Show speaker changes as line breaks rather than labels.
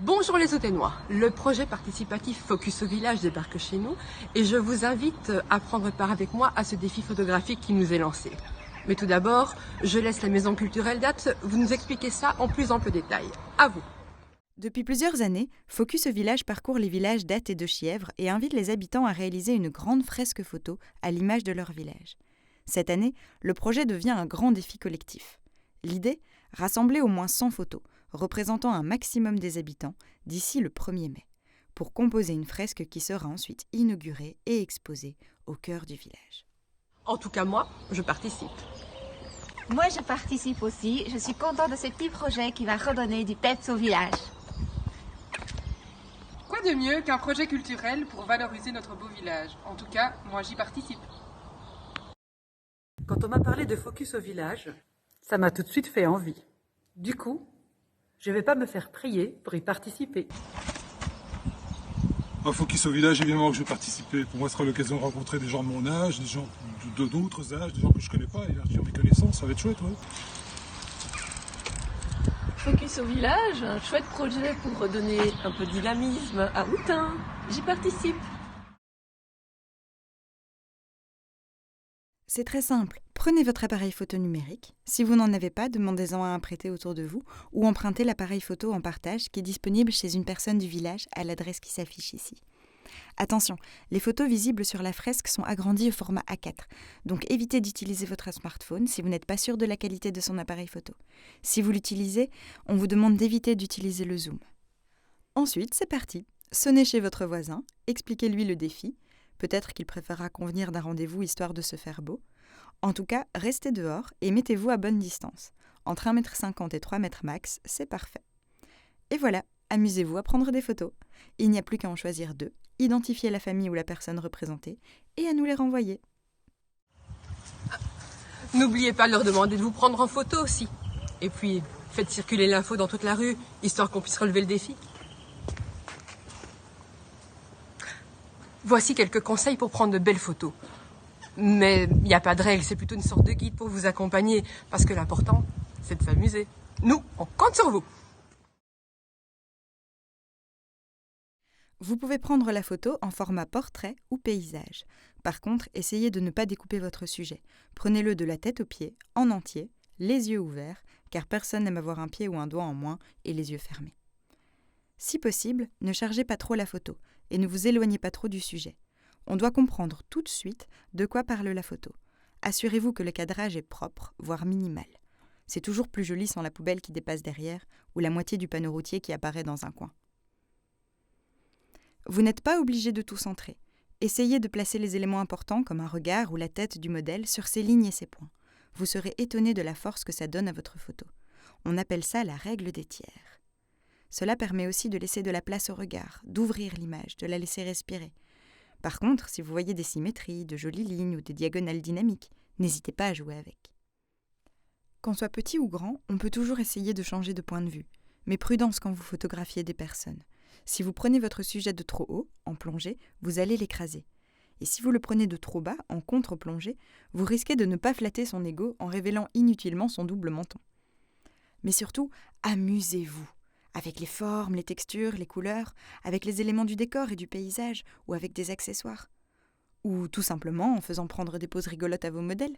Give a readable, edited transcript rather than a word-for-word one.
Bonjour les Auténois, le projet participatif Focus au village débarque chez nous et je vous invite à prendre part avec moi à ce défi photographique qui nous est lancé. Mais tout d'abord, je laisse la maison culturelle d'Ath vous nous expliquer ça en plus ample détail. À vous.
Depuis plusieurs années, Focus au village parcourt les villages d'Ath et de Chièvre et invite les habitants à réaliser une grande fresque photo à l'image de leur village. Cette année, le projet devient un grand défi collectif. L'idée ? Rassembler au moins 100 photos, représentant un maximum des habitants, d'ici le 1er mai, pour composer une fresque qui sera ensuite inaugurée et exposée au cœur du village.
En tout cas moi, je participe.
Moi je participe aussi, je suis contente de ce petit projet qui va redonner du peps au village.
Quoi de mieux qu'un projet culturel pour valoriser notre beau village? En tout cas, moi j'y participe.
Quand on m'a parlé de Focus au village, ça m'a tout de suite fait envie. Du coup, je ne vais pas me faire prier pour y participer.
Focus au village, évidemment que je vais participer. Pour moi, ce sera l'occasion de rencontrer des gens de mon âge, des gens d'autres âges, des gens que je ne connais pas, et élargir mes connaissances, ça va être chouette, ouais.
Focus au village, un chouette projet pour redonner un peu de dynamisme à Houtin. J'y participe.
C'est très simple. Prenez votre appareil photo numérique. Si vous n'en avez pas, demandez-en à un prêté autour de vous ou empruntez l'appareil photo en partage qui est disponible chez une personne du village à l'adresse qui s'affiche ici. Attention, les photos visibles sur la fresque sont agrandies au format A4, donc évitez d'utiliser votre smartphone si vous n'êtes pas sûr de la qualité de son appareil photo. Si vous l'utilisez, on vous demande d'éviter d'utiliser le zoom. Ensuite, c'est parti. Sonnez chez votre voisin, expliquez-lui le défi. Peut-être qu'il préférera convenir d'un rendez-vous histoire de se faire beau. En tout cas, restez dehors et mettez-vous à bonne distance. Entre 1,50 m et 3 m max, c'est parfait. Et voilà, amusez-vous à prendre des photos. Il n'y a plus qu'à en choisir 2, identifier la famille ou la personne représentée et à nous les renvoyer.
N'oubliez pas de leur demander de vous prendre en photo aussi. Et puis, faites circuler l'info dans toute la rue, histoire qu'on puisse relever le défi. Voici quelques conseils pour prendre de belles photos. Mais il n'y a pas de règle, c'est plutôt une sorte de guide pour vous accompagner, parce que l'important, c'est de s'amuser. Nous, on compte sur vous.
Vous pouvez prendre la photo en format portrait ou paysage. Par contre, essayez de ne pas découper votre sujet. Prenez-le de la tête aux pieds, en entier, les yeux ouverts, car personne n'aime avoir un pied ou un doigt en moins et les yeux fermés. Si possible, ne chargez pas trop la photo et ne vous éloignez pas trop du sujet. On doit comprendre tout de suite de quoi parle la photo. Assurez-vous que le cadrage est propre, voire minimal. C'est toujours plus joli sans la poubelle qui dépasse derrière ou la moitié du panneau routier qui apparaît dans un coin. Vous n'êtes pas obligé de tout centrer. Essayez de placer les éléments importants comme un regard ou la tête du modèle sur ces lignes et ces points. Vous serez étonné de la force que ça donne à votre photo. On appelle ça la règle des tiers. Cela permet aussi de laisser de la place au regard, d'ouvrir l'image, de la laisser respirer. Par contre, si vous voyez des symétries, de jolies lignes ou des diagonales dynamiques, n'hésitez pas à jouer avec. Qu'on soit petit ou grand, on peut toujours essayer de changer de point de vue. Mais prudence quand vous photographiez des personnes. Si vous prenez votre sujet de trop haut, en plongée, vous allez l'écraser. Et si vous le prenez de trop bas, en contre-plongée, vous risquez de ne pas flatter son ego en révélant inutilement son double menton. Mais surtout, amusez-vous. Avec les formes, les textures, les couleurs, avec les éléments du décor et du paysage, ou avec des accessoires. Ou tout simplement en faisant prendre des poses rigolotes à vos modèles.